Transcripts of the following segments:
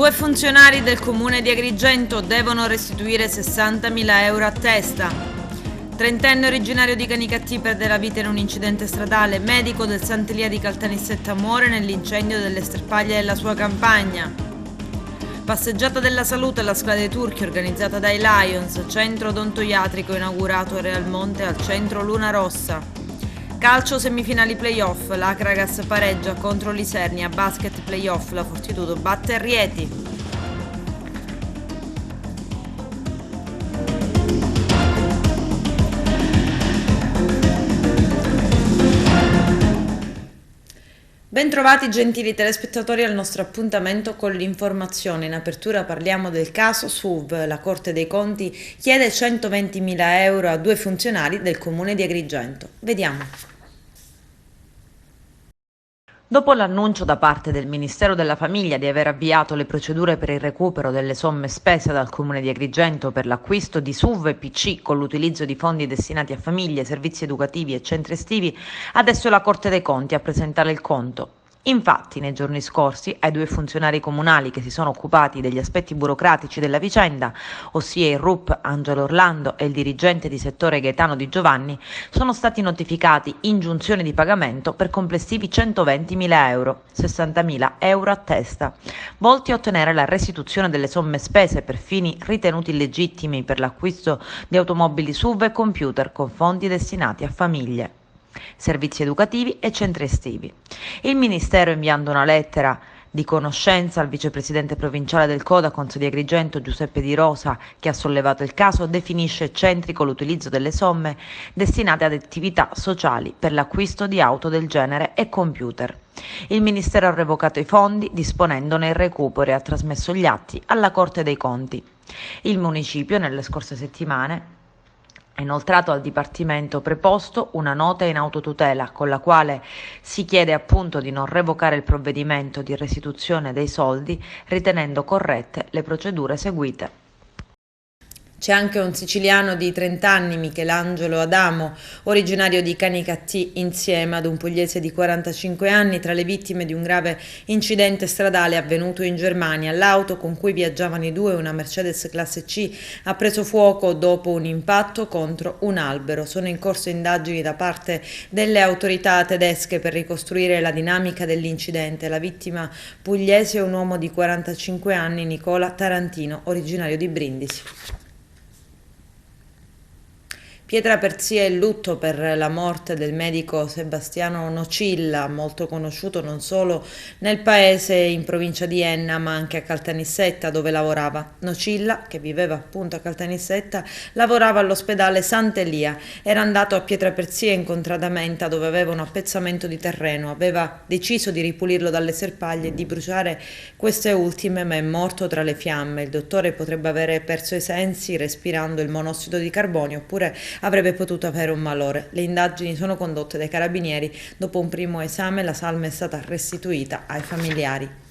Due funzionari del comune di Agrigento devono restituire 60.000 euro a testa. Trentenne originario di Canicattì perde la vita in un incidente stradale. Medico del Sant'Elia di Caltanissetta muore nell'incendio delle sterpaglie della sua campagna. Passeggiata della salute alla Scala dei Turchi organizzata dai Lions. Centro odontoiatrico inaugurato a Realmonte al centro Luna Rossa. Calcio semifinali playoff, l'Acragas pareggia contro l'Isernia, basket playoff, la Fortitudo batte Rieti. Bentrovati gentili telespettatori al nostro appuntamento con l'informazione. In apertura parliamo del caso SUV. La Corte dei Conti chiede 120.000 euro a due funzionari del comune di Agrigento. Vediamo. Dopo l'annuncio da parte del Ministero della Famiglia di aver avviato le procedure per il recupero delle somme spese dal Comune di Agrigento per l'acquisto di SUV e PC con l'utilizzo di fondi destinati a famiglie, servizi educativi e centri estivi, adesso è la Corte dei Conti a presentare il conto. Infatti, nei giorni scorsi, ai due funzionari comunali che si sono occupati degli aspetti burocratici della vicenda, ossia il RUP Angelo Orlando e il dirigente di settore Gaetano Di Giovanni, sono stati notificati ingiunzioni di pagamento per complessivi 120.000 euro, 60.000 euro a testa, volti a ottenere la restituzione delle somme spese per fini ritenuti illegittimi per l'acquisto di automobili SUV e computer con fondi destinati a famiglie, servizi educativi e centri estivi. Il Ministero, inviando una lettera di conoscenza al vicepresidente provinciale del Codacons di Agrigento Giuseppe Di Rosa, che ha sollevato il caso, definisce centrico l'utilizzo delle somme destinate ad attività sociali per l'acquisto di auto del genere e computer. Il Ministero ha revocato i fondi disponendone il recupero e ha trasmesso gli atti alla Corte dei Conti. Il municipio, nelle scorse settimane, ha inoltrato al Dipartimento preposto una nota in autotutela con la quale si chiede appunto di non revocare il provvedimento di restituzione dei soldi, ritenendo corrette le procedure seguite. C'è anche un siciliano di 30 anni, Michelangelo Adamo, originario di Canicattì, insieme ad un pugliese di 45 anni, tra le vittime di un grave incidente stradale avvenuto in Germania. L'auto con cui viaggiavano i due, una Mercedes classe C, ha preso fuoco dopo un impatto contro un albero. Sono in corso indagini da parte delle autorità tedesche per ricostruire la dinamica dell'incidente. La vittima pugliese è un uomo di 45 anni, Nicola Tarantino, originario di Brindisi. Pietraperzia è in lutto per la morte del medico Sebastiano Nocilla, molto conosciuto non solo nel paese in provincia di Enna ma anche a Caltanissetta dove lavorava. Nocilla, che viveva appunto a Caltanissetta, lavorava all'ospedale Sant'Elia, era andato a Pietraperzia in contrada Menta dove aveva un appezzamento di terreno, aveva deciso di ripulirlo dalle serpaglie e di bruciare queste ultime ma è morto tra le fiamme. Il dottore potrebbe avere perso i sensi respirando il monossido di carbonio oppure avrebbe potuto avere un malore. Le indagini sono condotte dai carabinieri. Dopo un primo esame la salma è stata restituita ai familiari.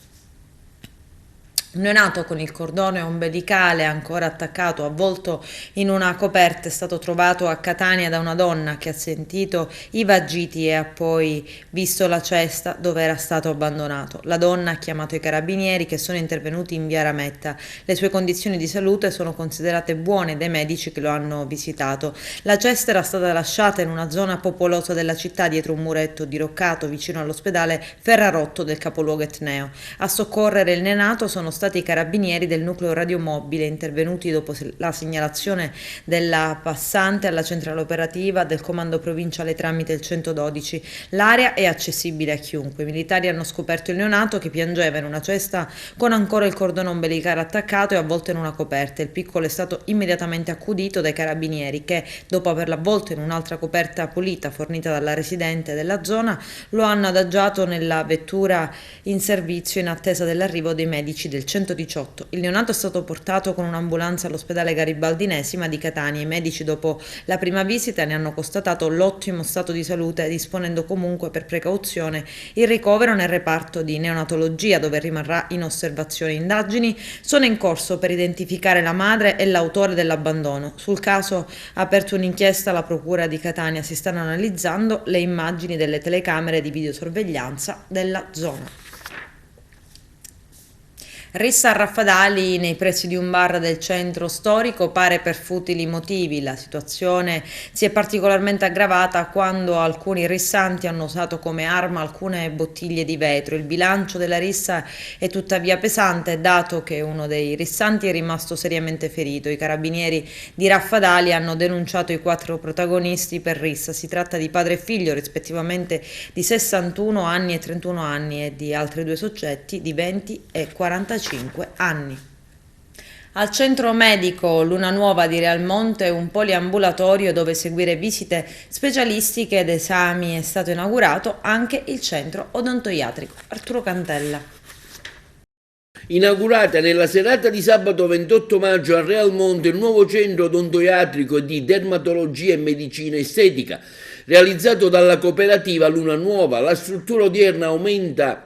Un neonato con il cordone ombelicale ancora attaccato, avvolto in una coperta, è stato trovato a Catania da una donna che ha sentito i vagiti e ha poi visto la cesta dove era stato abbandonato. La donna ha chiamato i carabinieri che sono intervenuti in via Rametta. Le sue condizioni di salute sono considerate buone dai medici che lo hanno visitato. La cesta era stata lasciata in una zona popolosa della città dietro un muretto diroccato vicino all'ospedale Ferrarotto del capoluogo etneo. A soccorrere il neonato sono stati i carabinieri del nucleo radiomobile intervenuti dopo la segnalazione della passante alla centrale operativa del comando provinciale tramite il 112. L'area è accessibile a chiunque. I militari hanno scoperto il neonato che piangeva in una cesta con ancora il cordone ombelicale attaccato e avvolto in una coperta. Il piccolo è stato immediatamente accudito dai carabinieri che, dopo averlo avvolto in un'altra coperta pulita fornita dalla residente della zona, lo hanno adagiato nella vettura in servizio in attesa dell'arrivo dei medici del 118. Il neonato è stato portato con un'ambulanza all'ospedale Garibaldinesima di Catania. I medici dopo la prima visita ne hanno constatato l'ottimo stato di salute, disponendo comunque per precauzione il ricovero nel reparto di neonatologia dove rimarrà in osservazione. Indagini sono in corso per identificare la madre e l'autore dell'abbandono. Sul caso ha aperto un'inchiesta la procura di Catania, si stanno analizzando le immagini delle telecamere di videosorveglianza della zona. Rissa a Raffadali nei pressi di un bar del centro storico pare per futili motivi. La situazione si è particolarmente aggravata quando alcuni rissanti hanno usato come arma alcune bottiglie di vetro. Il bilancio della rissa è tuttavia pesante, dato che uno dei rissanti è rimasto seriamente ferito. I carabinieri di Raffadali hanno denunciato i 4 protagonisti per rissa. Si tratta di padre e figlio, rispettivamente di 61 anni e 31 anni, e di altri 2 soggetti di 20 e 45 anni. Al centro medico Luna Nuova di Realmonte, un poliambulatorio dove seguire visite specialistiche ed esami, è stato inaugurato anche il centro odontoiatrico. Arturo Cantella. Inaugurata nella serata di sabato 28 maggio a Realmonte il nuovo centro odontoiatrico di dermatologia e medicina estetica, realizzato dalla cooperativa Luna Nuova. La struttura odierna aumenta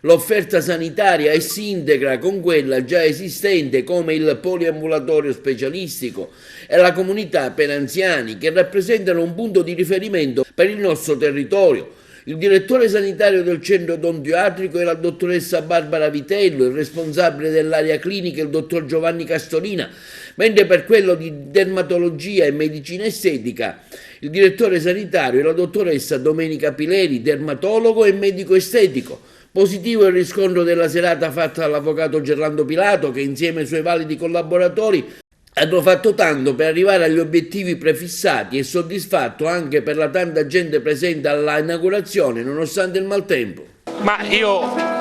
l'offerta sanitaria e si integra con quella già esistente come il poliambulatorio specialistico e la comunità per anziani, che rappresentano un punto di riferimento per il nostro territorio. Il direttore sanitario del centro odontoiatrico è la dottoressa Barbara Vitello, il responsabile dell'area clinica il dottor Giovanni Castolina, mentre per quello di dermatologia e medicina estetica il direttore sanitario è la dottoressa Domenica Pileri, dermatologo e medico estetico. Positivo il riscontro della serata fatta dall'avvocato Gerlando Pilato, che insieme ai suoi validi collaboratori hanno fatto tanto per arrivare agli obiettivi prefissati, e soddisfatto anche per la tanta gente presente alla inaugurazione nonostante il maltempo. Ma io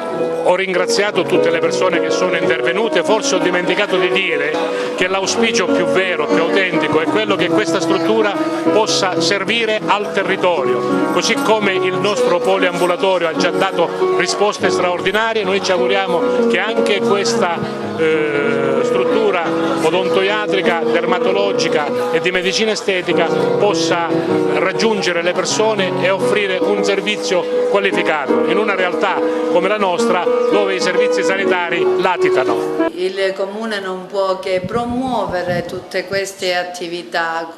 ho ringraziato tutte le persone che sono intervenute. Forse ho dimenticato di dire che l'auspicio più vero, più autentico è quello che questa struttura possa servire al territorio, così come il nostro poliambulatorio ha già dato risposte straordinarie. Noi ci auguriamo che anche questa struttura odontoiatrica, dermatologica e di medicina estetica possa raggiungere le persone e offrire un servizio qualificato in una realtà come la nostra, dove i servizi sanitari latitano. Il Comune non può che promuovere tutte queste attività,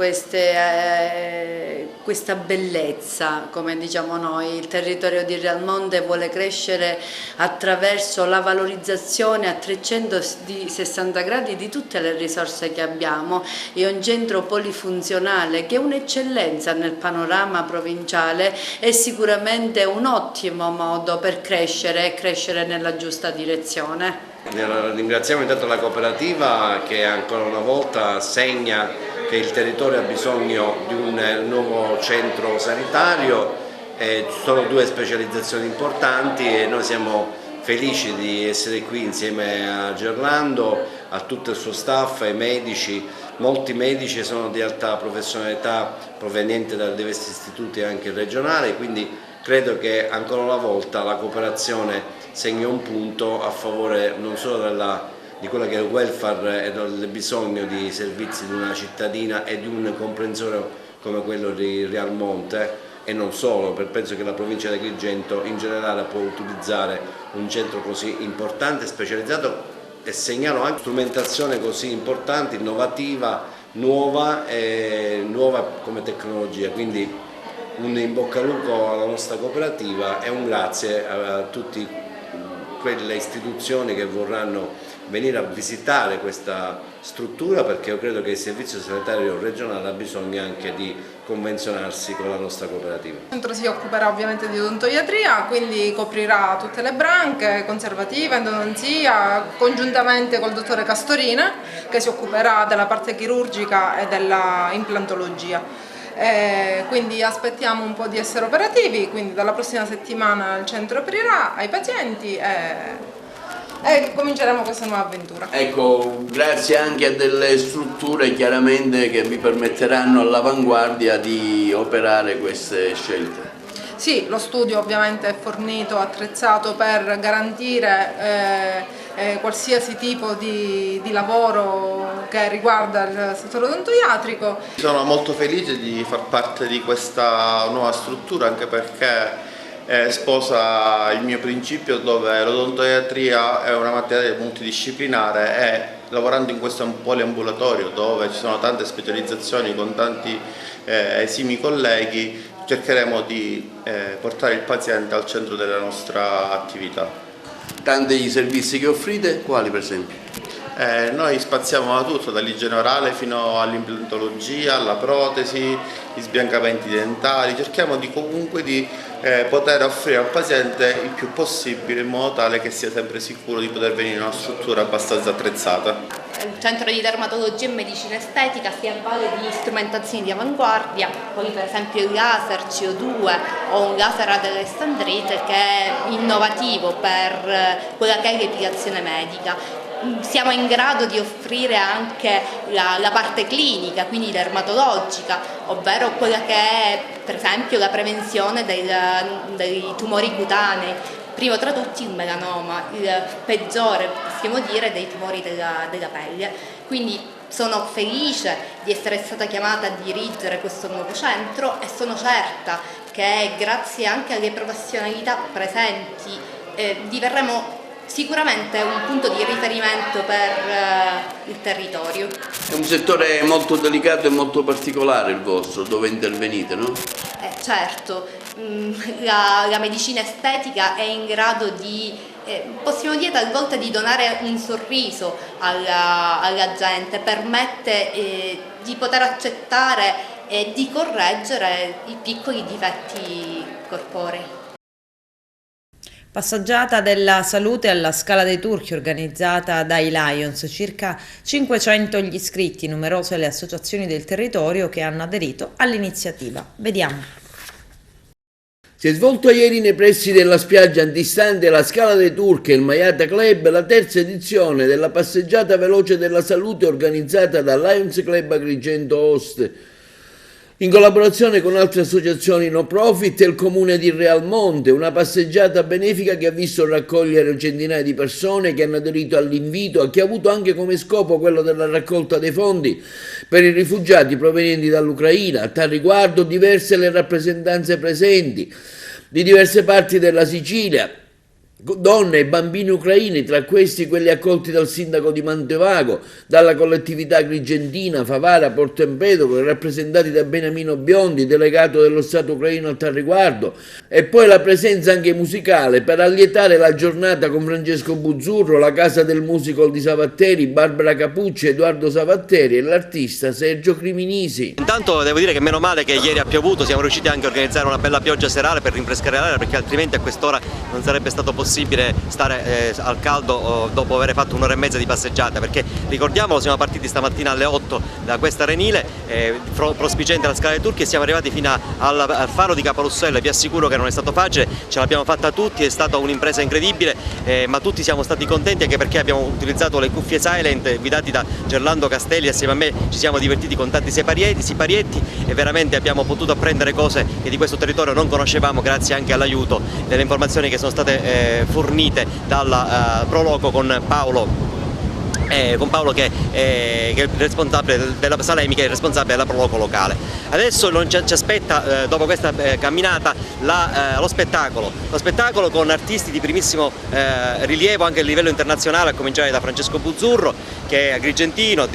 questa bellezza, come diciamo noi. Il territorio di Realmonte vuole crescere attraverso la valorizzazione a 360 gradi di tutte le risorse che abbiamo. È un centro polifunzionale che è un'eccellenza nel panorama provinciale, è sicuramente un ottimo modo per crescere e crescere nella giusta direzione. Ringraziamo intanto la cooperativa che ancora una volta segna che il territorio ha bisogno di un nuovo centro sanitario. Ci sono 2 specializzazioni importanti e noi siamo felici di essere qui insieme a Gerlando, a tutto il suo staff, ai medici. Molti medici sono di alta professionalità provenienti da diversi istituti anche regionali, quindi credo che ancora una volta la cooperazione segna un punto a favore non solo di quello che è il welfare e del bisogno di servizi di una cittadina e di un comprensorio come quello di Realmonte, e non solo, penso che la provincia di Agrigento in generale può utilizzare un centro così importante, specializzato, e segnalo anche strumentazione così importante, innovativa, nuova come tecnologia. Quindi un in bocca al lupo alla nostra cooperativa e un grazie a tutte quelle istituzioni che vorranno venire a visitare questa struttura, perché io credo che il servizio sanitario regionale ha bisogno anche di convenzionarsi con la nostra cooperativa. Il centro si occuperà ovviamente di odontoiatria, quindi coprirà tutte le branche, conservativa, endodonzia, congiuntamente col dottore Castorina, che si occuperà della parte chirurgica e della implantologia. Quindi aspettiamo un po' di essere operativi, quindi dalla prossima settimana il centro aprirà ai pazienti e cominceremo questa nuova avventura. Ecco, grazie anche a delle strutture chiaramente che vi permetteranno all'avanguardia di operare queste scelte. Sì, lo studio ovviamente è fornito, attrezzato per garantire qualsiasi tipo di lavoro che riguarda il settore odontoiatrico. Sono molto felice di far parte di questa nuova struttura, anche perché sposa il mio principio, dove l'odontoiatria è una materia multidisciplinare e lavorando in questo poliambulatorio dove ci sono tante specializzazioni con tanti esimi colleghi, cercheremo di portare il paziente al centro della nostra attività. tanti i servizi che offrite, quali per esempio? Noi spaziamo da tutto, dall'igiene orale fino all'implantologia, alla protesi, gli sbiancamenti dentali, cerchiamo comunque di poter offrire al paziente il più possibile in modo tale che sia sempre sicuro di poter venire in una struttura abbastanza attrezzata. Il centro di dermatologia e medicina estetica si avvale di strumentazioni di avanguardia, quali per esempio il laser CO2 o un laser ad Alessandrite, che è innovativo per quella che è l'epilazione medica. Siamo in grado di offrire anche la parte clinica, quindi dermatologica, ovvero quella che è per esempio la prevenzione dei tumori cutanei, primo tra tutti il melanoma, il peggiore possiamo dire dei tumori della pelle. Quindi sono felice di essere stata chiamata a dirigere questo nuovo centro e sono certa che grazie anche alle professionalità presenti diverremo sicuramente un punto di riferimento per il territorio. È un settore molto delicato e molto particolare il vostro, dove intervenite, no? Certo, la medicina estetica è in grado di, possiamo dire talvolta, di donare un sorriso alla gente, permette di poter accettare e di correggere i piccoli difetti corporei. Passeggiata della salute alla Scala dei Turchi organizzata dai Lions, circa 500 gli iscritti, numerose le associazioni del territorio che hanno aderito all'iniziativa. Vediamo. Si è svolto ieri nei pressi della spiaggia antistante la Scala dei Turchi e il Mayata Club la terza edizione della passeggiata veloce della salute organizzata dal Lions Club Agrigento Host, in collaborazione con altre associazioni no profit e il comune di Realmonte, una passeggiata benefica che ha visto raccogliere centinaia di persone che hanno aderito all'invito e che ha avuto anche come scopo quello della raccolta dei fondi per i rifugiati provenienti dall'Ucraina. A tal riguardo diverse le rappresentanze presenti di diverse parti della Sicilia, donne e bambini ucraini, tra questi quelli accolti dal sindaco di Mantevago, dalla collettività agrigentina, Favara, Porto Empedocle, rappresentati da Beniamino Biondi, delegato dello Stato ucraino a tal riguardo, e poi la presenza anche musicale per allietare la giornata con Francesco Buzzurro, la Casa del Musical di Savatteri, Barbara Capucci, Edoardo Savatteri e l'artista Sergio Criminisi. Intanto devo dire che meno male che ieri ha piovuto, siamo riusciti anche a organizzare una bella pioggia serale per rinfrescare l'aria, perché altrimenti a quest'ora non sarebbe stato possibile stare al caldo dopo aver fatto un'ora e mezza di passeggiata, perché ricordiamolo, siamo partiti stamattina alle 8 da questa arenile prospiciente alla Scala dei Turchi e siamo arrivati fino al faro di Caporussella. Vi assicuro che non è stato facile, ce l'abbiamo fatta tutti, è stata un'impresa incredibile, ma tutti siamo stati contenti anche perché abbiamo utilizzato le cuffie silent guidati da Gerlando Castelli. Assieme a me ci siamo divertiti con tanti siparietti e veramente abbiamo potuto apprendere cose che di questo territorio non conoscevamo, grazie anche all'aiuto delle informazioni che sono state fornite dalla Proloco con Paolo che è il responsabile della Salemi, che è il responsabile della Proloco locale. Adesso ci aspetta, dopo questa camminata, lo spettacolo con artisti di primissimo rilievo anche a livello internazionale, a cominciare da Francesco Buzzurro, che è agrigentino,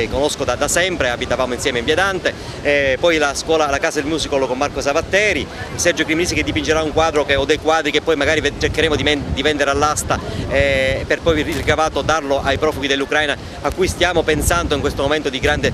conosco da sempre, abitavamo insieme in Via Dante, poi la Casa del Musical con Marco Savatteri, Sergio Criminisi che dipingerà un quadro o dei quadri che poi magari cercheremo di vendere all'asta per poi il ricavato darlo ai profughi dell'Ucraina, a cui stiamo pensando in questo momento di grande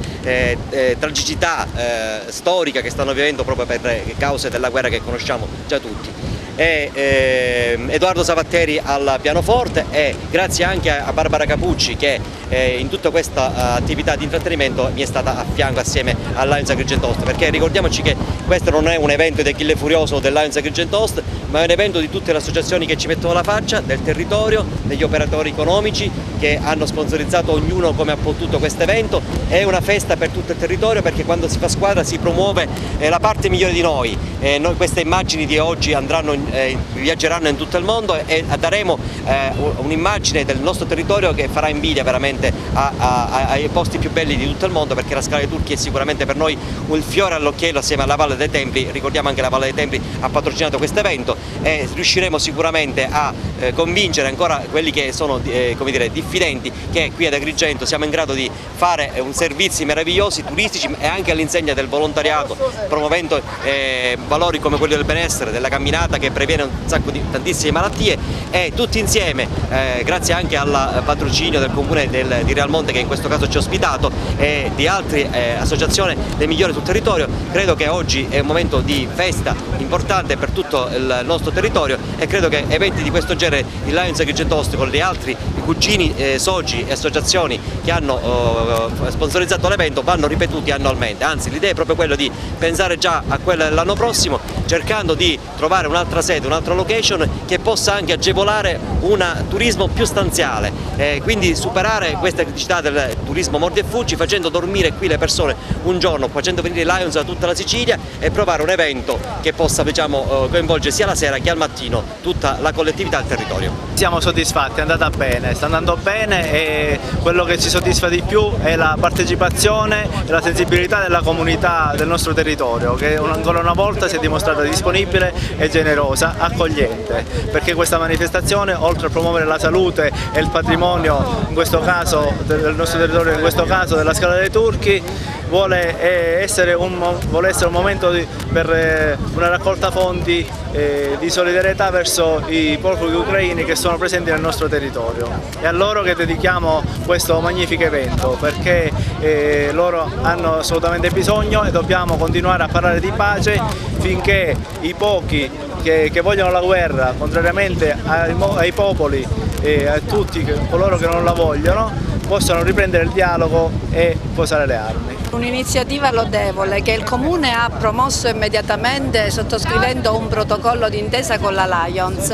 tragicità storica che stanno vivendo proprio per cause della guerra che conosciamo già tutti. Edoardo Savatteri al pianoforte e grazie anche a Barbara Capucci che in tutta questa attività di intrattenimento mi è stata a fianco assieme al Lions Agrigento Host, perché ricordiamoci che questo non è un evento di Achille Furioso del Lions Agrigento Host, ma è un evento di tutte le associazioni che ci mettono la faccia, del territorio, degli operatori economici che hanno sponsorizzato ognuno come ha potuto questo evento. È una festa per tutto il territorio, perché quando si fa squadra si promuove la parte migliore di noi. Queste immagini di oggi viaggeranno in tutto il mondo e daremo un'immagine del nostro territorio che farà invidia veramente ai posti più belli di tutto il mondo, perché la Scala dei Turchi è sicuramente per noi un fiore all'occhiello assieme alla Valle dei Templi. Ricordiamo anche la Valle dei Templi ha patrocinato questo evento e riusciremo sicuramente a convincere ancora quelli che sono come dire, diffidenti che qui ad Agrigento siamo in grado di fare servizi meravigliosi, turistici e anche all'insegna del volontariato, promuovendo valori come quelli del benessere, della camminata che previene tantissime malattie, e tutti insieme, grazie anche al patrocinio del comune di Realmonte che in questo caso ci ha ospitato e di altre associazioni, le migliori sul territorio, credo che oggi è un momento di festa importante per tutto il nostro territorio, e credo che eventi di questo genere, il Lions Agrigento Ostico, gli altri cugini, soci e associazioni che hanno sponsorizzato l'evento vanno ripetuti annualmente. Anzi, l'idea è proprio quella di pensare già a quella dell'anno prossimo, cercando di trovare un'altra sede, un'altra location che possa anche agevolare un turismo più stanziale, quindi superare questa criticità del turismo mordi e fuggi, facendo dormire qui le persone un giorno, facendo venire i Lions da tutta la Sicilia e provare un evento che possa, diciamo, coinvolgere sia la sera che al mattino tutta la collettività del territorio. Siamo soddisfatti, è andata bene, sta andando bene, e quello che ci soddisfa di più è la partecipazione e la sensibilità della comunità del nostro territorio, che ancora una volta si è dimostrata disponibile e generosa, accogliente, perché questa manifestazione, oltre a promuovere la salute e il patrimonio, in questo caso del nostro territorio, in questo caso della Scala dei Turchi, vuole essere un momento per una raccolta fondi di solidarietà verso i profughi ucraini che sono presenti nel nostro territorio. È a loro che dedichiamo questo magnifico evento, perché loro hanno assolutamente bisogno, e dobbiamo continuare a parlare di pace finché i pochi che vogliono la guerra, contrariamente ai popoli e a tutti coloro che non la vogliono, possano riprendere il dialogo e posare le armi. Un'iniziativa lodevole che il Comune ha promosso immediatamente sottoscrivendo un protocollo d'intesa con la Lions.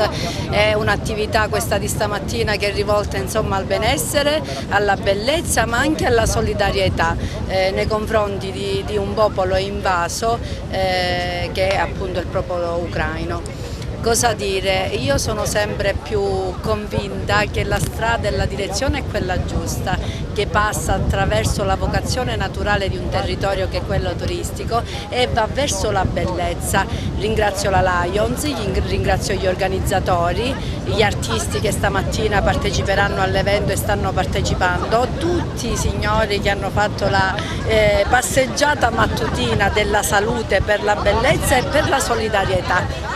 È un'attività questa di stamattina che è rivolta, insomma, al benessere, alla bellezza, ma anche alla solidarietà nei confronti di un popolo invaso che è appunto il popolo ucraino. Cosa dire? Io sono sempre più convinta che la strada e la direzione è quella giusta, che passa attraverso la vocazione naturale di un territorio che è quello turistico e va verso la bellezza. Ringrazio la Lions, ringrazio gli organizzatori, gli artisti che stamattina parteciperanno all'evento e stanno partecipando, tutti i signori che hanno fatto la passeggiata mattutina della salute per la bellezza e per la solidarietà.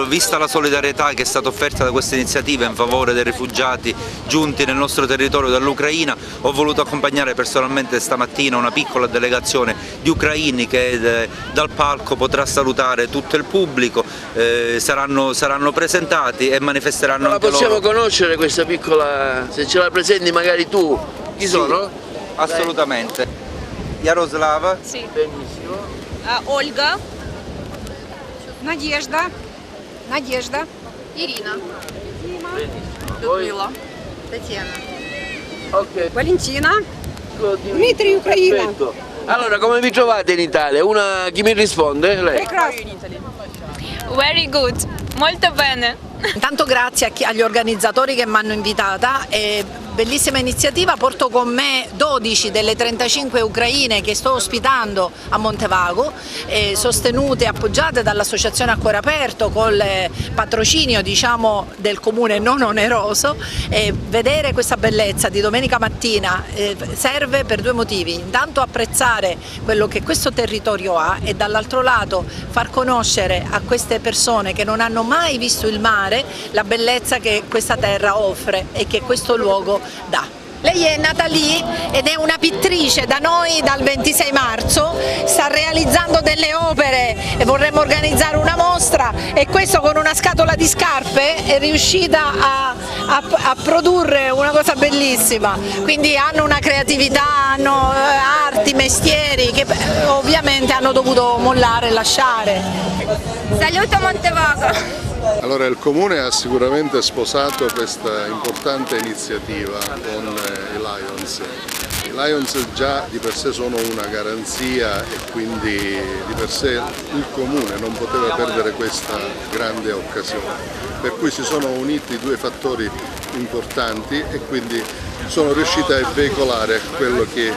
Vista la solidarietà che è stata offerta da questa iniziativa in favore dei rifugiati giunti nel nostro territorio dall'Ucraina, ho voluto accompagnare personalmente stamattina una piccola delegazione di ucraini che dal palco potrà salutare tutto il pubblico, saranno presentati e manifesteranno anche loro. Possiamo conoscere questa piccola, se ce la presenti magari tu, chi sono? Assolutamente. Yaroslava. Sì. Benissimo. Olga. Надежда. Ирина. Людмила. Татьяна. Ok. Валентина. Dmitry, Ucraina. Perfetto. Allora, come vi trovate in Italia? Chi mi risponde? Lei. Very good. Molto bene. Intanto grazie agli organizzatori che mi hanno invitata, bellissima iniziativa, porto con me 12 delle 35 ucraine che sto ospitando a Montevago, sostenute e appoggiate dall'associazione A Cuore Aperto col patrocinio, diciamo, del comune non oneroso. Vedere questa bellezza di domenica mattina serve per due motivi: intanto apprezzare quello che questo territorio ha, e dall'altro lato far conoscere a queste persone che non hanno mai visto il mare la bellezza che questa terra offre e che questo luogo dà. Lei è nata lì ed è una pittrice da noi dal 26 marzo, sta realizzando delle opere e vorremmo organizzare una mostra, e questo con una scatola di scarpe è riuscita a produrre una cosa bellissima. Quindi hanno una creatività, hanno arti, mestieri che ovviamente hanno dovuto mollare e lasciare. Saluto Montevago! Allora, il Comune ha sicuramente sposato questa importante iniziativa con i Lions. I Lions già di per sé sono una garanzia, e quindi di per sé il Comune non poteva perdere questa grande occasione. Per cui si sono uniti due fattori importanti, e quindi sono riusciti a veicolare quello che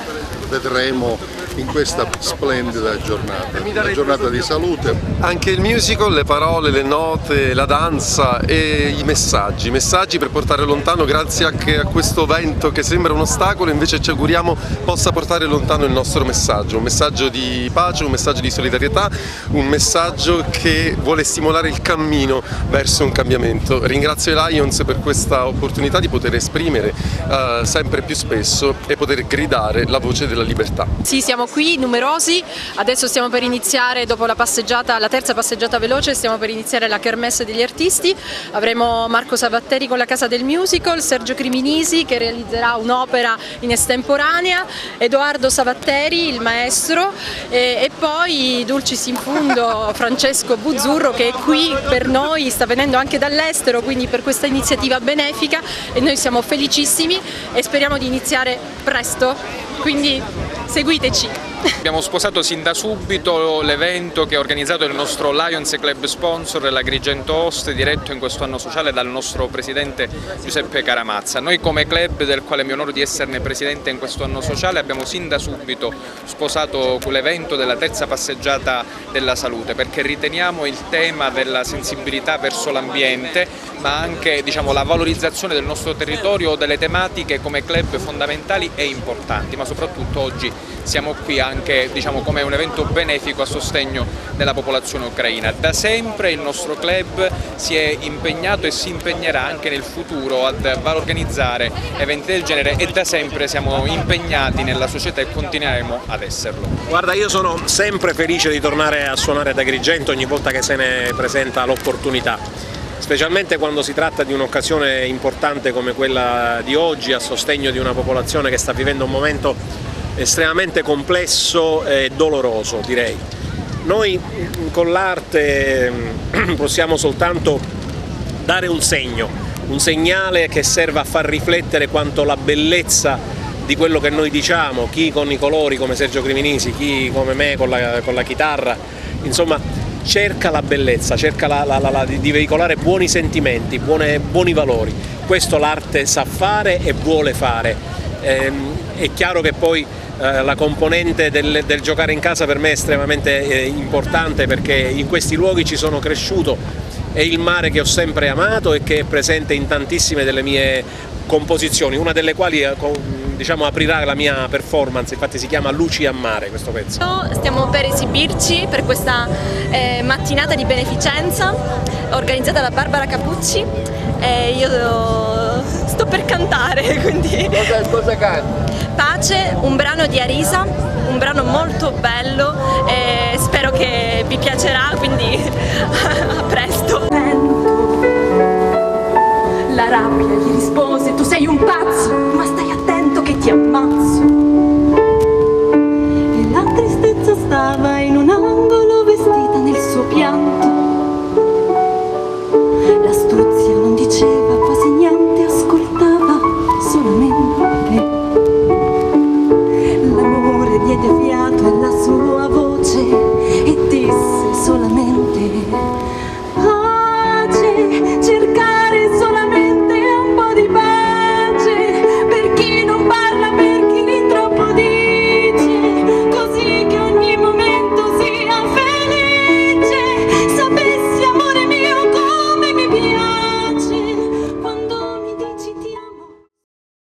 vedremo in questa splendida giornata, una giornata di salute. Anche il musical, le parole, le note, la danza e i messaggi per portare lontano, grazie anche a questo evento che sembra un ostacolo, invece ci auguriamo possa portare lontano il nostro messaggio, un messaggio di pace, un messaggio di solidarietà, un messaggio che vuole stimolare il cammino verso un cambiamento. Ringrazio i Lions per questa opportunità di poter esprimere sempre più spesso e poter gridare la voce della libertà. Sì, siamo qui numerosi, adesso stiamo per iniziare, dopo la terza passeggiata veloce, stiamo per iniziare la kermesse degli artisti. Avremo Marco Savatteri con la Casa del Musical, Sergio Criminisi che realizzerà un'opera in estemporanea, Edoardo Savatteri, il maestro, e poi Dulcis in fundo Francesco Buzzurro, che è qui per noi, sta venendo anche dall'estero, quindi per questa iniziativa benefica, e noi siamo felicissimi e speriamo di iniziare presto, quindi seguiteci. Abbiamo sposato sin da subito l'evento che è organizzato il nostro Lions Club sponsor, l'Agrigento Host, diretto in questo anno sociale dal nostro presidente Giuseppe Caramazza. Noi come club, del quale mi onoro di esserne presidente in questo anno sociale, abbiamo sin da subito sposato quell'evento della terza passeggiata della salute, perché riteniamo il tema della sensibilità verso l'ambiente, ma anche la valorizzazione del nostro territorio, delle tematiche come club fondamentali e importanti, ma soprattutto oggi siamo qui anche come un evento benefico a sostegno della popolazione ucraina. Da sempre il nostro club si è impegnato e si impegnerà anche nel futuro ad organizzare eventi del genere, e da sempre siamo impegnati nella società e continueremo ad esserlo. Guarda, io sono sempre felice di tornare a suonare ad Agrigento ogni volta che se ne presenta l'opportunità, specialmente quando si tratta di un'occasione importante come quella di oggi, a sostegno di una popolazione che sta vivendo un momento estremamente complesso e doloroso, direi. Noi con l'arte possiamo soltanto dare un segno, un segnale che serva a far riflettere quanto la bellezza di quello che noi diciamo, chi con i colori come Sergio Criminisi, chi come me con la chitarra, insomma cerca la bellezza, cerca di veicolare buoni sentimenti, buoni valori. Questo l'arte sa fare e vuole fare. È chiaro che poi la componente del giocare in casa per me è estremamente importante, perché in questi luoghi ci sono cresciuto, è il mare che ho sempre amato e che è presente in tantissime delle mie composizioni, una delle quali aprirà la mia performance, infatti si chiama Luci a mare questo pezzo. Stiamo per esibirci per questa mattinata di beneficenza organizzata da Barbara Capucci, e io sto per cantare, quindi... Cosa canti? Pace, un brano di Arisa, un brano molto bello, e spero che vi piacerà, quindi a presto. La rabbia gli rispose: tu sei un pazzo, ma stai attento che ti ammazzo. E la tristezza stava in un angolo vestita nel suo pianto. L'astuzia non diceva quasi niente, ascoltava solamente. L'amore diede fiato alla sua voce e disse solamente: pace, cercare solamente un po' di pace, per chi non parla, per chi troppo dice, così che ogni momento sia felice. Sapessi, amore mio, come mi piace quando mi dici ti amo.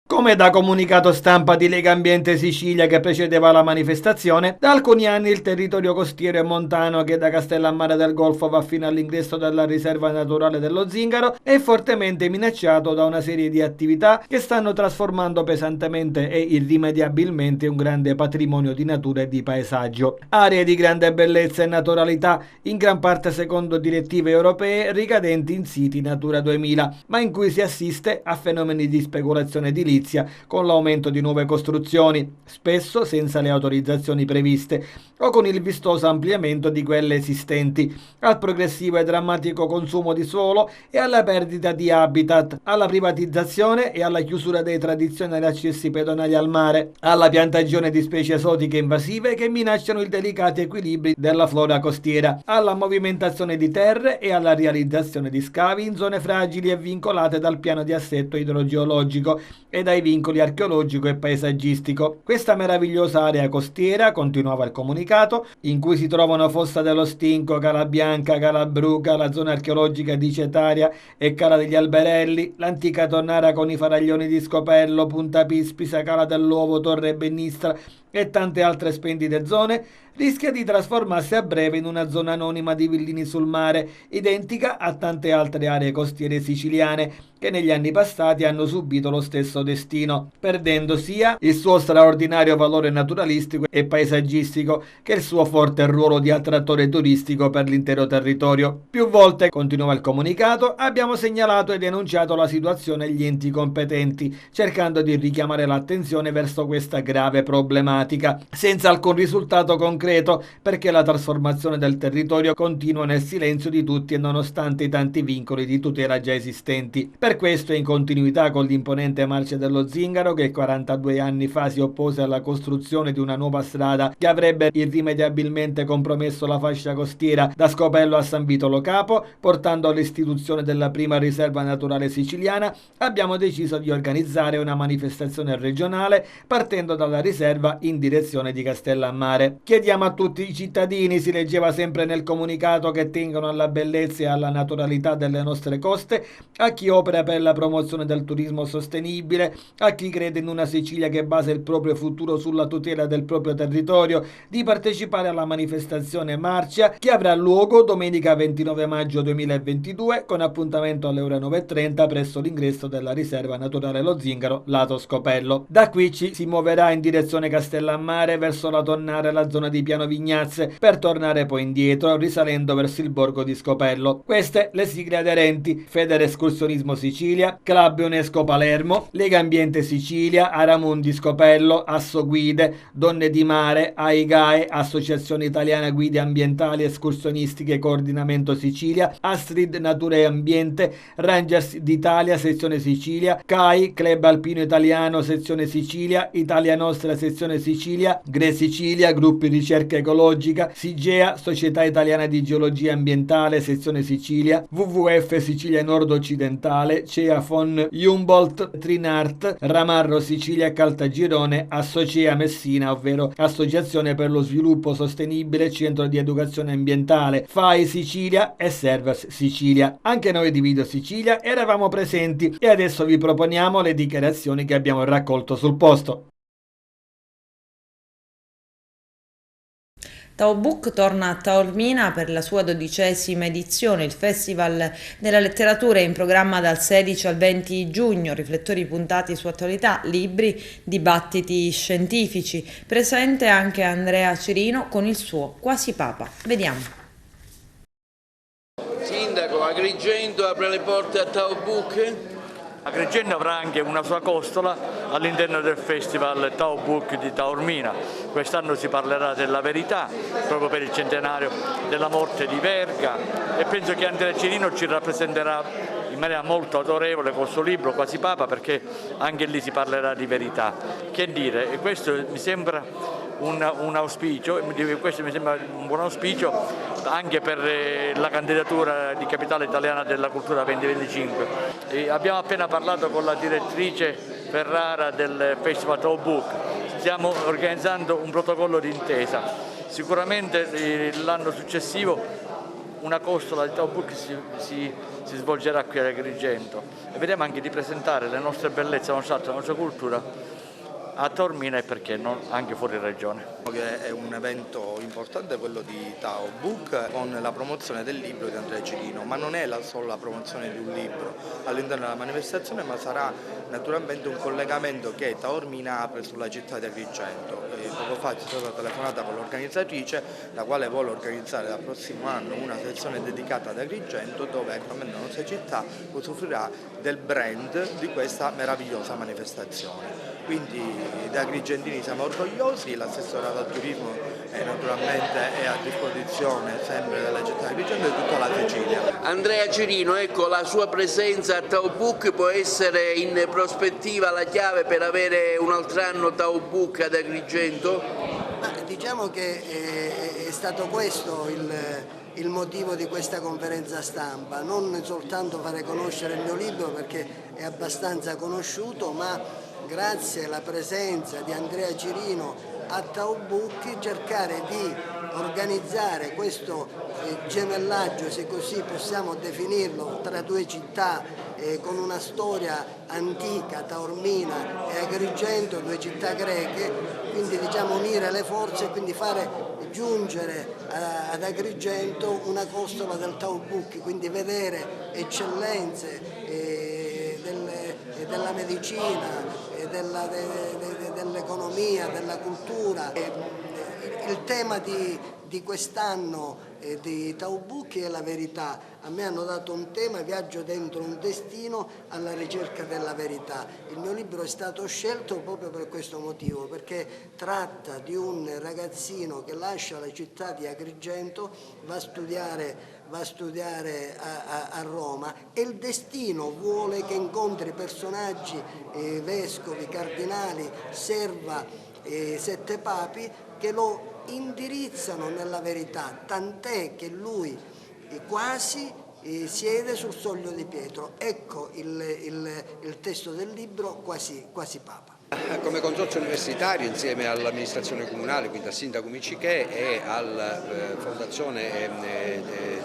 Come da comunicato stampa di Legambiente Sicilia che precedeva la manifestazione, da alcuni anni il territorio costiero e montano che da Castellammare del Golfo va fino all'ingresso della riserva naturale dello Zingaro è fortemente minacciato da una serie di attività che stanno trasformando pesantemente e irrimediabilmente un grande patrimonio di natura e di paesaggio. Aree di grande bellezza e naturalità, in gran parte secondo direttive europee ricadenti in siti Natura 2000, ma in cui si assiste a fenomeni di speculazione edilizia con l'aumento di nuove costruzioni, spesso senza le autorizzazioni previste o con il vistoso ampliamento di quelle esistenti, al progressivo e drammatico consumo di suolo e alla perdita di habitat, alla privatizzazione e alla chiusura dei tradizionali accessi pedonali al mare, alla piantagione di specie esotiche invasive che minacciano i delicati equilibri della flora costiera, alla movimentazione di terre e alla realizzazione di scavi in zone fragili e vincolate dal piano di assetto idrogeologico e dai vincoli archeologico e paesaggistico. Questa meravigliosa area costiera, continuava il comunicato, in cui si trovano Fossa dello Stinco, Cala Bianca, Cala Bruca, la zona archeologica di Cetaria e Cala degli Alberelli, l'antica tonnara con i faraglioni di Scopello, Punta Pispisa, Cala dell'Uovo, Torre Bennistra e tante altre splendide zone, rischia di trasformarsi a breve in una zona anonima di villini sul mare, identica a tante altre aree costiere siciliane che negli anni passati hanno subito lo stesso destino, perdendo sia il suo straordinario valore naturalistico e paesaggistico che il suo forte ruolo di attrattore turistico per l'intero territorio. Più volte, continuava il comunicato, abbiamo segnalato e denunciato la situazione agli enti competenti, cercando di richiamare l'attenzione verso questa grave problematica, senza alcun risultato concreto, perché la trasformazione del territorio continua nel silenzio di tutti e nonostante i tanti vincoli di tutela già esistenti. Per questo, in continuità con l'imponente Marcia dello Zingaro, che 42 anni fa si oppose alla costruzione di una nuova strada che avrebbe irrimediabilmente compromesso la fascia costiera da Scopello a San Vito Lo Capo, portando all'istituzione della prima riserva naturale siciliana, abbiamo deciso di organizzare una manifestazione regionale partendo dalla riserva in direzione di Castellammare. Chiediamo a tutti i cittadini, si leggeva sempre nel comunicato, che tengono alla bellezza e alla naturalità delle nostre coste, a chi opera per la promozione del turismo sostenibile, a chi crede in una Sicilia che basa il proprio futuro sulla tutela del proprio territorio, di partecipare alla manifestazione Marcia che avrà luogo domenica 29 maggio 2022 con appuntamento alle ore 9:30 presso l'ingresso della riserva naturale Lo Zingaro, lato Scopello. Da qui ci si muoverà in direzione Castellammare verso la Tonnara e la zona di Piano Vignazze per tornare poi indietro risalendo verso il borgo di Scopello. Queste le sigle aderenti: Feder Escursionismo Sicilia, Club UNESCO Palermo, Lega Ambiente Sicilia, Aramundi Scopello, Asso Guide, Donne di Mare, AIGAE, Associazione Italiana Guide Ambientali Escursionistiche Coordinamento Sicilia, Astrid Natura e Ambiente, Rangers d'Italia Sezione Sicilia, CAI Club Alpino Italiano Sezione Sicilia, Italia Nostra Sezione Sicilia, GRE Sicilia Gruppi Ricerca Ecologica, SIGEA Società Italiana di Geologia Ambientale Sezione Sicilia, WWF Sicilia Nord Occidentale, CEA Von Humboldt, Trinart, Ramarro Sicilia Caltagirone, Assocea Messina, ovvero Associazione per lo Sviluppo Sostenibile Centro di Educazione Ambientale, FAI Sicilia e Servers Sicilia. Anche noi di Video Sicilia eravamo presenti e adesso vi proponiamo le dichiarazioni che abbiamo raccolto sul posto. Taobook torna a Taormina per la sua 12ª edizione. Il Festival della Letteratura è in programma dal 16 al 20 giugno, riflettori puntati su attualità, libri, dibattiti scientifici. Presente anche Andrea Cirino con il suo Quasi Papa. Vediamo. Sindaco, Agrigento apre le porte a Taobook? Agrigento avrà anche una sua costola all'interno del Festival Taobook di Taormina. Quest'anno si parlerà della verità, proprio per il centenario della morte di Verga, e penso che Andrea Cirino ci rappresenterà in maniera molto autorevole con il suo libro Quasi Papa, perché anche lì si parlerà di verità. Che dire, e questo mi sembra un auspicio, questo mi sembra un buon auspicio anche per la candidatura di capitale italiana della cultura 2025. Abbiamo appena parlato con la direttrice Ferrara del Festival Taobook, stiamo organizzando un protocollo d'intesa. Sicuramente l'anno successivo una costola di Taobook si svolgerà qui ad Agrigento e vedremo anche di presentare le nostre bellezze, la nostra cultura a Taormina e perché non anche fuori regione. È un evento importante quello di Taobook con la promozione del libro di Andrea Cirino, ma non è solo la promozione di un libro all'interno della manifestazione, ma sarà naturalmente un collegamento che Taormina apre sulla città di Agrigento. Poco fa c'è stata telefonata con l'organizzatrice, la quale vuole organizzare dal prossimo anno una sezione dedicata ad Agrigento, dove naturalmente la nostra città usufruirà del brand di questa meravigliosa manifestazione. Quindi da agrigentini siamo orgogliosi, l'assessorato al turismo naturalmente è a disposizione sempre della città di Agrigento e di tutta la Sicilia. Andrea Cirino, ecco, la sua presenza a Taobook può essere in prospettiva la chiave per avere un altro anno Taobook ad Agrigento? Diciamo che è stato questo il motivo di questa conferenza stampa, non soltanto fare conoscere il mio libro perché è abbastanza conosciuto, ma grazie alla presenza di Andrea Cirino a Taubucchi, cercare di organizzare questo gemellaggio, se così possiamo definirlo, tra due città con una storia antica, Taormina e Agrigento, due città greche, quindi diciamo unire le forze e quindi fare giungere ad Agrigento una costola del Taubucchi, quindi vedere eccellenze della medicina, dell'economia, della cultura. Il tema di quest'anno di Taubucchi è la verità. A me hanno dato un tema, viaggio dentro un destino alla ricerca della verità. Il mio libro è stato scelto proprio per questo motivo, perché tratta di un ragazzino che lascia la città di Agrigento, va a studiare a Roma e il destino vuole che incontri personaggi, vescovi, cardinali, serva, 7 papi che lo indirizzano nella verità, tant'è che lui quasi siede sul soglio di Pietro. Ecco il testo del libro, quasi Papa. Come consorzio universitario, insieme all'amministrazione comunale, quindi al sindaco Micichè e alla Fondazione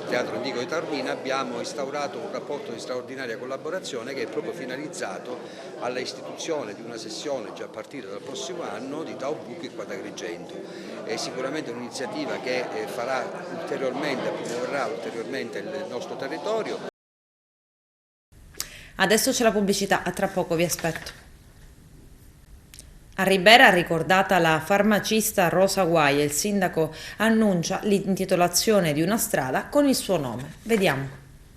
Teatro Antico di Taormina, abbiamo instaurato un rapporto di straordinaria collaborazione che è proprio finalizzato alla istituzione di una sessione già a partire dal prossimo anno di Taubucchi qua ad Agrigento. È sicuramente un'iniziativa che promuoverà ulteriormente il nostro territorio. Adesso c'è la pubblicità, a tra poco, vi aspetto. A Ribera, ricordata la farmacista Rosa Guaia, il sindaco annuncia l'intitolazione di una strada con il suo nome. Vediamo.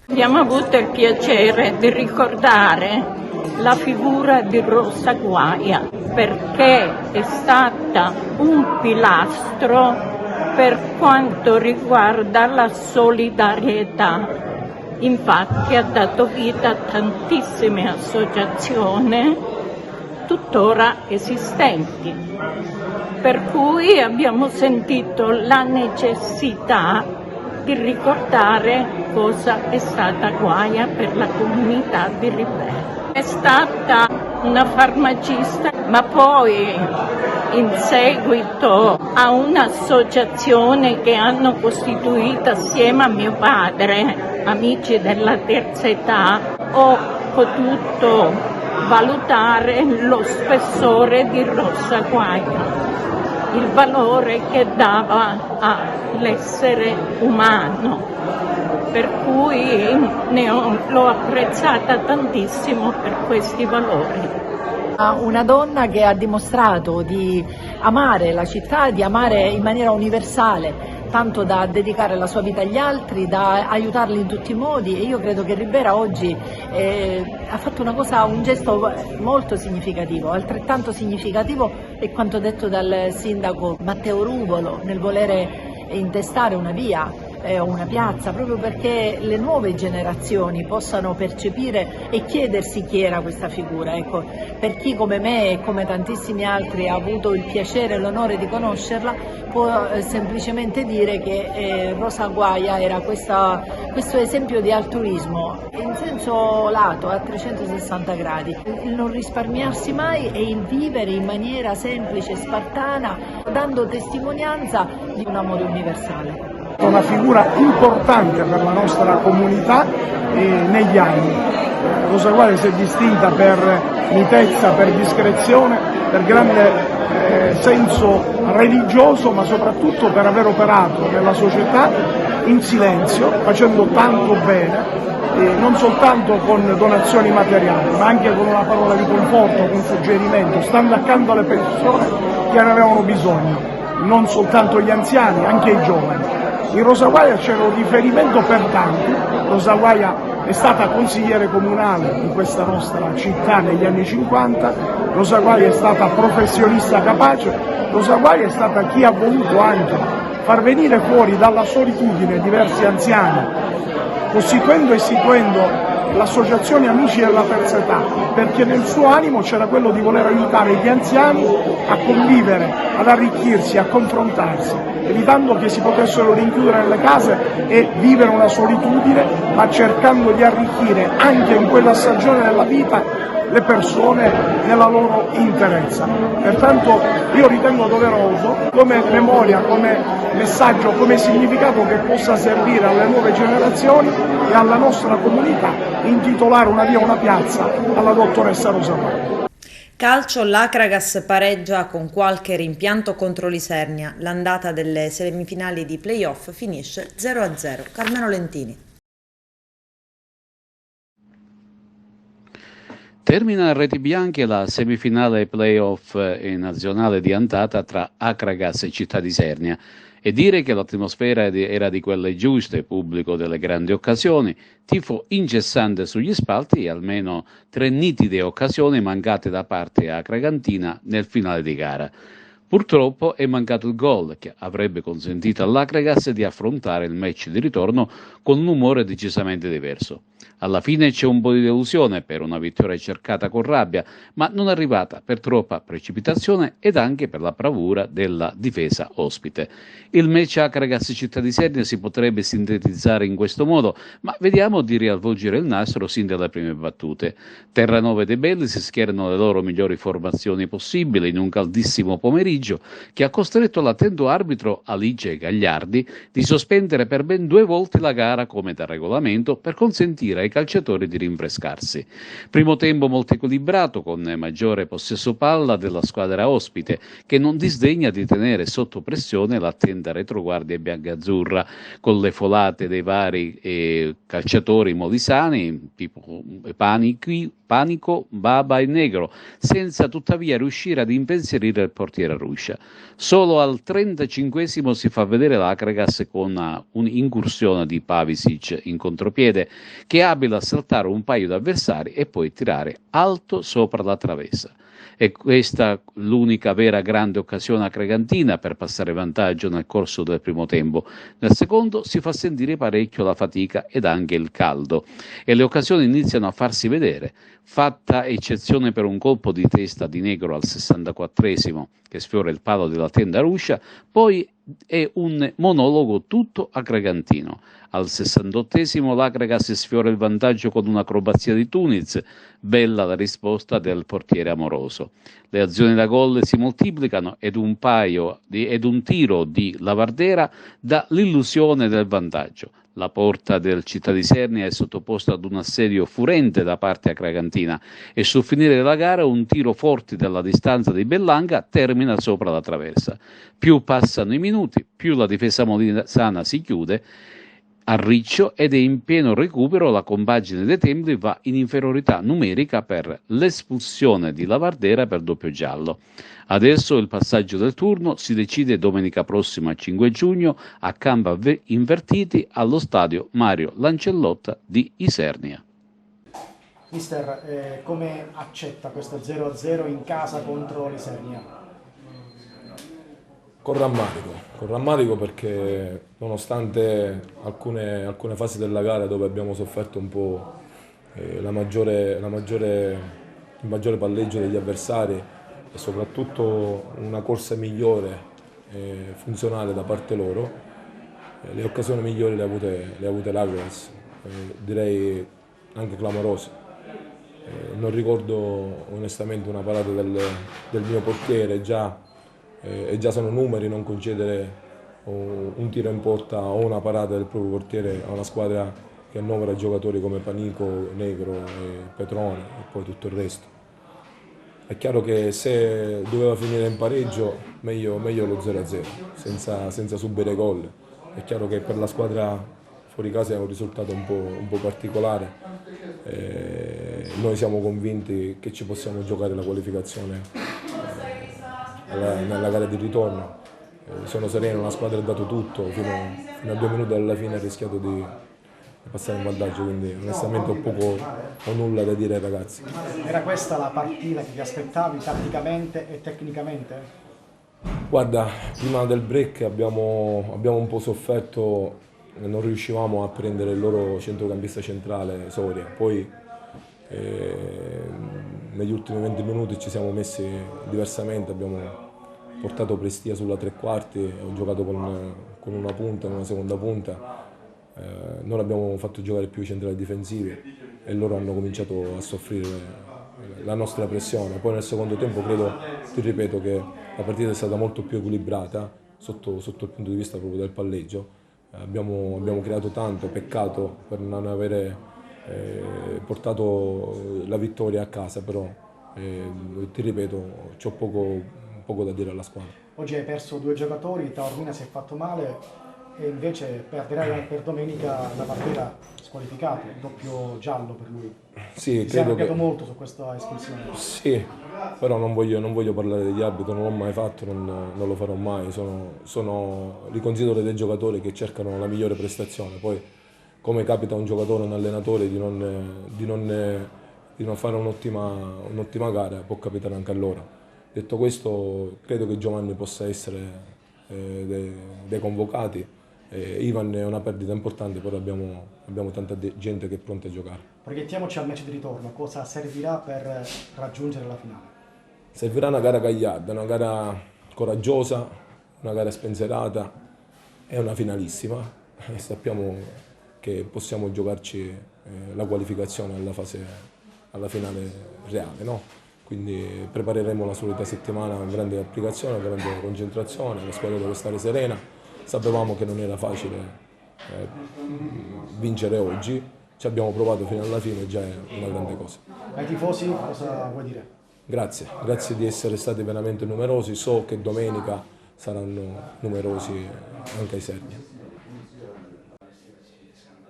Abbiamo avuto il piacere di ricordare la figura di Rosa Guaia perché è stata un pilastro per quanto riguarda la solidarietà. Infatti ha dato vita a tantissime associazioni tuttora esistenti, per cui abbiamo sentito la necessità di ricordare cosa è stata Guaia per la comunità di Ribera. È stata una farmacista, ma poi in seguito a un'associazione che hanno costituito assieme a mio padre, Amici della Terza Età, ho potuto valutare lo spessore di Rosa Guaia, il valore che dava all'essere umano, per cui l'ho apprezzata tantissimo per questi valori. Una donna che ha dimostrato di amare la città, di amare in maniera universale, tanto da dedicare la sua vita agli altri, da aiutarli in tutti i modi, e io credo che Ribera oggi ha fatto un gesto molto significativo. Altrettanto significativo è quanto detto dal sindaco Matteo Ruvolo nel volere intestare una via o una piazza, proprio perché le nuove generazioni possano percepire e chiedersi chi era questa figura. Ecco, per chi come me e come tantissimi altri ha avuto il piacere e l'onore di conoscerla, può semplicemente dire che Rosa Guaia era questo esempio di altruismo in senso lato, a 360 gradi, il non risparmiarsi mai e il vivere in maniera semplice e spartana, dando testimonianza di un amore universale. Una figura importante per la nostra comunità negli anni. Rosa Guaia si è distinta per mitezza, per discrezione, per grande senso religioso, ma soprattutto per aver operato nella società in silenzio, facendo tanto bene, non soltanto con donazioni materiali, ma anche con una parola di conforto, con un suggerimento, stando accanto alle persone che ne avevano bisogno, non soltanto gli anziani, anche i giovani. In Rosa Guaia c'era un riferimento per tanti. Rosa Guaia è stata consigliere comunale in questa nostra città negli anni 50, Rosa Guaia è stata professionista capace, Rosa Guaia è stata chi ha voluto anche far venire fuori dalla solitudine diversi anziani, costituendo e istituendo l'associazione Amici della Terza Età, perché nel suo animo c'era quello di voler aiutare gli anziani a convivere, ad arricchirsi, a confrontarsi, evitando che si potessero rinchiudere nelle case e vivere una solitudine, ma cercando di arricchire anche in quella stagione della vita le persone nella loro interezza. Pertanto io ritengo doveroso, come memoria, come messaggio, come significato che possa servire alle nuove generazioni e alla nostra comunità, intitolare una via, una piazza alla dottoressa Rosa Guaia. Calcio, l'Acragas pareggia con qualche rimpianto contro l'Isernia. L'andata delle semifinali di playoff finisce 0-0. Carmelo Lentini. Termina a reti bianche la semifinale playoff nazionale di andata tra Acragas e Città di Isernia. E dire che l'atmosfera era di quelle giuste, pubblico delle grandi occasioni, tifo incessante sugli spalti e almeno 3 nitide occasioni mancate da parte acragantina nel finale di gara. Purtroppo è mancato il gol che avrebbe consentito all'Acragas di affrontare il match di ritorno con un umore decisamente diverso. Alla fine c'è un po' di delusione per una vittoria cercata con rabbia, ma non arrivata per troppa precipitazione ed anche per la bravura della difesa ospite. Il match Acragas Città di Isernia si potrebbe sintetizzare in questo modo, ma vediamo di riavvolgere il nastro sin dalle prime battute. Terranova e De Belli si schierano le loro migliori formazioni possibili in un caldissimo pomeriggio che ha costretto l'attento arbitro Alice Gagliardi di sospendere per ben 2 volte la gara come da regolamento per consentire ai calciatori di rinfrescarsi. Primo tempo molto equilibrato con maggiore possesso palla della squadra ospite che non disdegna di tenere sotto pressione l'attenta retroguardia biancazzurra con le folate dei vari calciatori molisani tipo Panico, Baba e Negro, senza tuttavia riuscire ad impensierire il portiere Ruscia. Solo al 35esimo si fa vedere l'Acragas con un'incursione di Pavisic in contropiede che è abile a saltare un paio di avversari e poi tirare alto sopra la traversa. È questa l'unica vera grande occasione acragantina per passare vantaggio nel corso del primo tempo. Nel secondo si fa sentire parecchio la fatica ed anche il caldo e le occasioni iniziano a farsi vedere, fatta eccezione per un colpo di testa di Negro al 64esimo che sfiora il palo della tenda Ruscia, poi è un monologo tutto acragantino. Al 68esimo l'Acragas sfiora il vantaggio con un'acrobazia di Tuniz, bella la risposta del portiere Amoroso. Le azioni da gol si moltiplicano ed un tiro di Lavardera dà l'illusione del vantaggio. La porta del Città di Isernia è sottoposta ad un assedio furente da parte acragantina e sul finire della gara un tiro forte dalla distanza di Bellanga termina sopra la traversa. Più passano i minuti, più la difesa molisana si chiude a riccio ed è in pieno recupero la compagine dei tempi va in inferiorità numerica per l'espulsione di Lavardera per doppio giallo. Adesso il passaggio del turno si decide domenica prossima 5 giugno a campi invertiti allo stadio Mario Lancellotta di Isernia. Mister, come accetta questo 0-0 in casa contro l'Isernia? Con rammarico perché nonostante alcune fasi della gara dove abbiamo sofferto un po' il maggiore palleggio degli avversari e soprattutto una corsa migliore e funzionale da parte loro, le occasioni migliori le ha avute l'Acragas, direi anche clamorose. Non ricordo onestamente una parata del mio portiere, e già sono numeri non concedere un tiro in porta o una parata del proprio portiere a una squadra che annovera giocatori come Panico, Negro, Petrone e poi tutto il resto. È chiaro che se doveva finire in pareggio meglio lo 0-0 senza subire gol. È chiaro che per la squadra fuori casa è un risultato un po' particolare. Noi siamo convinti che ci possiamo giocare la qualificazione nella gara di ritorno. Sono sereno, la squadra ha dato tutto, fino a 2 minuti alla fine ha rischiato di passare in vantaggio, quindi onestamente ho poco o nulla da dire ai ragazzi. Era questa la partita che ti aspettavi tatticamente e tecnicamente? Guarda, prima del break abbiamo un po' sofferto, non riuscivamo a prendere il loro centrocampista centrale Soria, poi negli ultimi 20 minuti ci siamo messi diversamente, abbiamo portato Prestia sulla 3/4, ho giocato con una punta, una seconda punta, non abbiamo fatto giocare più i centrali difensivi e loro hanno cominciato a soffrire la nostra pressione. Poi nel secondo tempo credo, ti ripeto, che la partita è stata molto più equilibrata sotto il punto di vista proprio del palleggio. Abbiamo creato tanto, peccato per non avere portato la vittoria a casa, però ti ripeto, c'ho poco da dire alla squadra. Oggi hai perso 2 giocatori, Taormina si è fatto male e invece perderai per domenica la partita squalificato, doppio giallo per lui. Sì, si è arrabbiato molto su questa espulsione. Sì, però non voglio parlare degli arbitri, non l'ho mai fatto, non lo farò mai. Li considero dei giocatori che cercano la migliore prestazione. Poi, come capita a un giocatore, un allenatore, di non fare un'ottima gara, può capitare anche a loro. Detto questo, credo che Giovanni possa essere dei convocati. Ivan è una perdita importante, però abbiamo tanta gente che è pronta a giocare. Proiettiamoci al match di ritorno, cosa servirà per raggiungere la finale? Servirà una gara gagliarda, una gara coraggiosa, una gara spensierata e una finalissima. E sappiamo che possiamo giocarci la qualificazione alla finale reale, no? Quindi prepareremo la solita settimana con grande applicazione, grande concentrazione, la squadra deve stare serena. Sapevamo che non era facile vincere oggi, ci abbiamo provato fino alla fine, già è una grande cosa. Ai tifosi cosa vuoi dire? Grazie di essere stati veramente numerosi, so che domenica saranno numerosi anche ai serbi.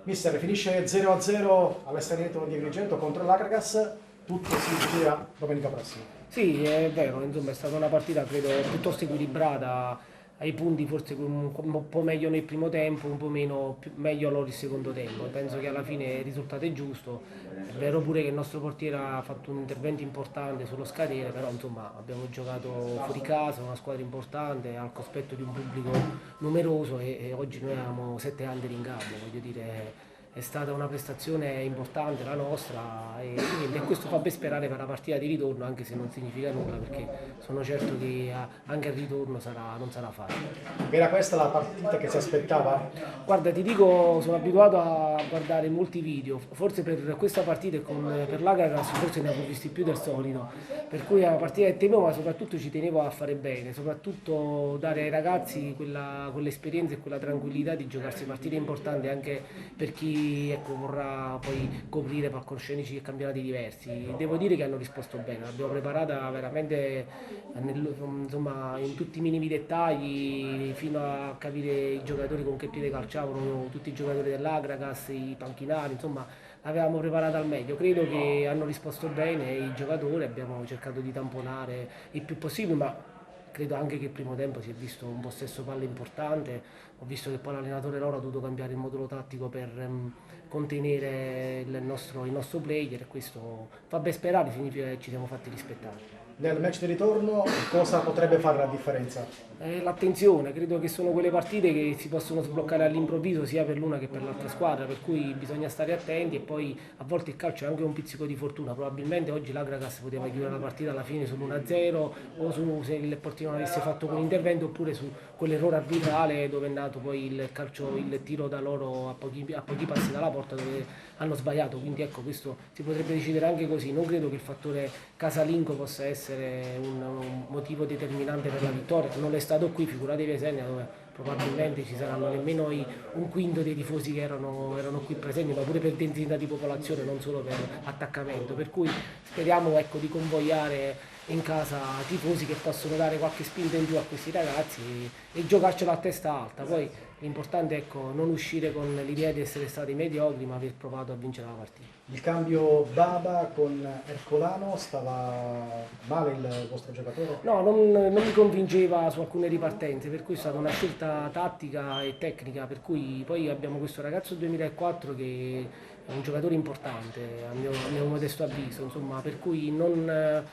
Mister, finisce 0-0 all'Esternito di Agrigento contro l'Akragas, tutto si gira domenica prossima. Sì, è vero, insomma è stata una partita credo piuttosto equilibrata, ai punti forse un po' meglio nel primo tempo, un po' meglio loro il secondo tempo. Penso che alla fine il risultato è giusto. È vero pure che il nostro portiere ha fatto un intervento importante sullo scadere, però insomma abbiamo giocato fuori casa, una squadra importante, al cospetto di un pubblico numeroso e oggi noi avevamo 7 under in gabbia, voglio dire. È stata una prestazione importante la nostra e questo fa ben sperare per la partita di ritorno, anche se non significa nulla, perché sono certo che anche il ritorno non sarà facile. Era questa la partita che si aspettava? Guarda, ti dico, sono abituato a guardare molti video, forse per questa partita e per l'Akragas forse ne avevo visti più del solito, per cui è una partita che temevo, ma soprattutto ci tenevo a fare bene, soprattutto dare ai ragazzi quell'esperienza e quella tranquillità di giocarsi partite importanti anche per chi vorrà poi coprire palcoscenici e campionati diversi. Devo dire che hanno risposto bene, l'abbiamo preparata veramente in tutti i minimi dettagli, fino a capire i giocatori con che piede calciavano, tutti i giocatori dell'Akragas, i panchinari, insomma l'avevamo preparata al meglio. Credo che hanno risposto bene i giocatori, abbiamo cercato di tamponare il più possibile, ma credo anche che il primo tempo si è visto un possesso palle importante. Ho visto che poi l'allenatore loro ha dovuto cambiare il modulo tattico per contenere il nostro player, e questo fa ben sperare, significa che ci siamo fatti rispettare. Nel match di ritorno cosa potrebbe fare la differenza? L'attenzione, credo che sono quelle partite che si possono sbloccare all'improvviso sia per l'una che per l'altra squadra, per cui bisogna stare attenti e poi a volte il calcio è anche un pizzico di fortuna. Probabilmente oggi l'Akragas poteva chiudere la partita alla fine sull'1-0 o se il portiere non avesse fatto quell'intervento, oppure su quell'errore arbitrale dove è nato poi il tiro da loro a pochi passi dalla porta dove hanno sbagliato. Quindi ecco, questo si potrebbe decidere anche così. Non credo che il fattore casalingo possa essere un motivo determinante per la vittoria, non è stato qui, figuratevi a Isernia dove probabilmente ci saranno nemmeno un quinto dei tifosi che erano qui presenti, ma pure per densità di popolazione, non solo per attaccamento, per cui speriamo di convogliare in casa tifosi che possono dare qualche spinta in più a questi ragazzi e giocarcela a testa alta. Poi l'importante è non uscire con l'idea di essere stati mediocri, ma aver provato a vincere la partita. Il cambio Baba con Ercolano, stava male il vostro giocatore? No, non mi convinceva su alcune ripartenze, per cui è stata una scelta tattica e tecnica, per cui poi abbiamo questo ragazzo 2004 che è un giocatore importante a mio modesto avviso, insomma, per cui non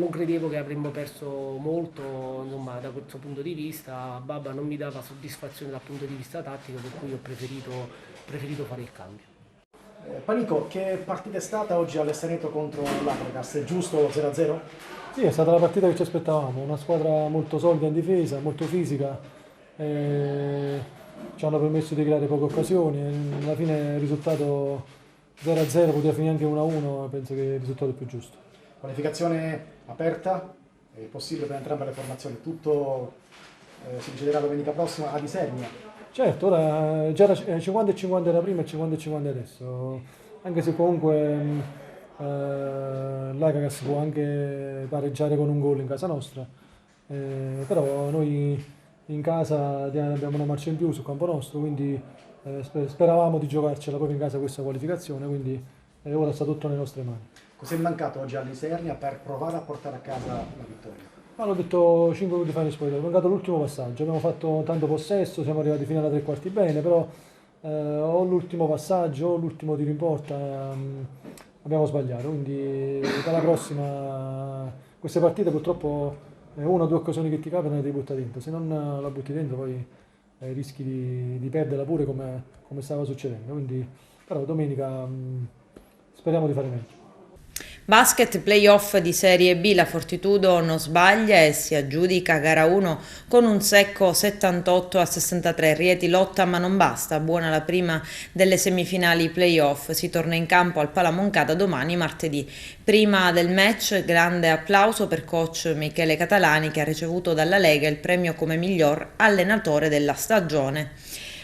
credevo che avremmo perso molto, insomma, da questo punto di vista. Baba non mi dava soddisfazione dal punto di vista tattico, per cui ho preferito fare il cambio. Panico, che partita è stata oggi all'Esternito contro l'Akragas? È giusto 0-0? Sì, è stata la partita che ci aspettavamo, una squadra molto solida in difesa, molto fisica, ci hanno permesso di creare poche occasioni, alla fine il risultato 0-0, poteva finire anche 1-1, penso che il risultato è più giusto. Qualificazione aperta, è possibile per entrambe le formazioni, tutto si deciderà domenica prossima a Isernia. Certo, ora già 50 e 50 era prima e 50 e 50 adesso, anche se comunque l'Akragas può anche pareggiare con un gol in casa nostra, però noi in casa abbiamo una marcia in più sul campo nostro, quindi speravamo di giocarcela proprio in casa questa qualificazione, quindi ora sta tutto nelle nostre mani. Cos'è mancato oggi all'Isernia per provare a portare a casa la vittoria? Ma l'ho detto 5 minuti fa in spogliatoio, è mancato l'ultimo passaggio, abbiamo fatto tanto possesso, siamo arrivati fino alla tre quarti bene, però o l'ultimo passaggio o l'ultimo tiro in porta abbiamo sbagliato, quindi dalla prossima queste partite purtroppo una o due occasioni che ti capitano le devi buttare dentro, se non la butti dentro poi rischi di perderla pure come stava succedendo, quindi però domenica speriamo di fare meglio. Basket playoff di Serie B, la Fortitudo non sbaglia e si aggiudica gara 1 con un secco 78-63. Rieti lotta ma non basta, buona la prima delle semifinali playoff. Si torna in campo al Pala Moncada domani martedì. Prima del match grande applauso per coach Michele Catalani che ha ricevuto dalla Lega il premio come miglior allenatore della stagione.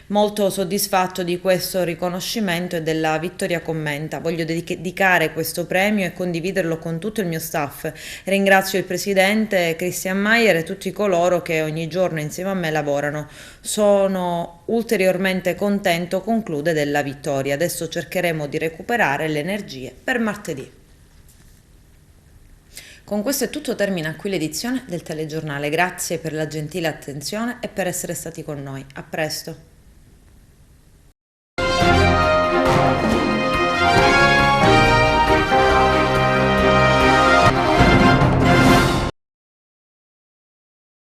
Molto soddisfatto di questo riconoscimento e della vittoria commenta. Voglio dedicare questo premio e condividerlo con tutto il mio staff. Ringrazio il presidente Christian Maier e tutti coloro che ogni giorno insieme a me lavorano. Sono ulteriormente contento, conclude, della vittoria. Adesso cercheremo di recuperare le energie per martedì. Con questo è tutto, termina qui l'edizione del telegiornale. Grazie per la gentile attenzione e per essere stati con noi. A presto.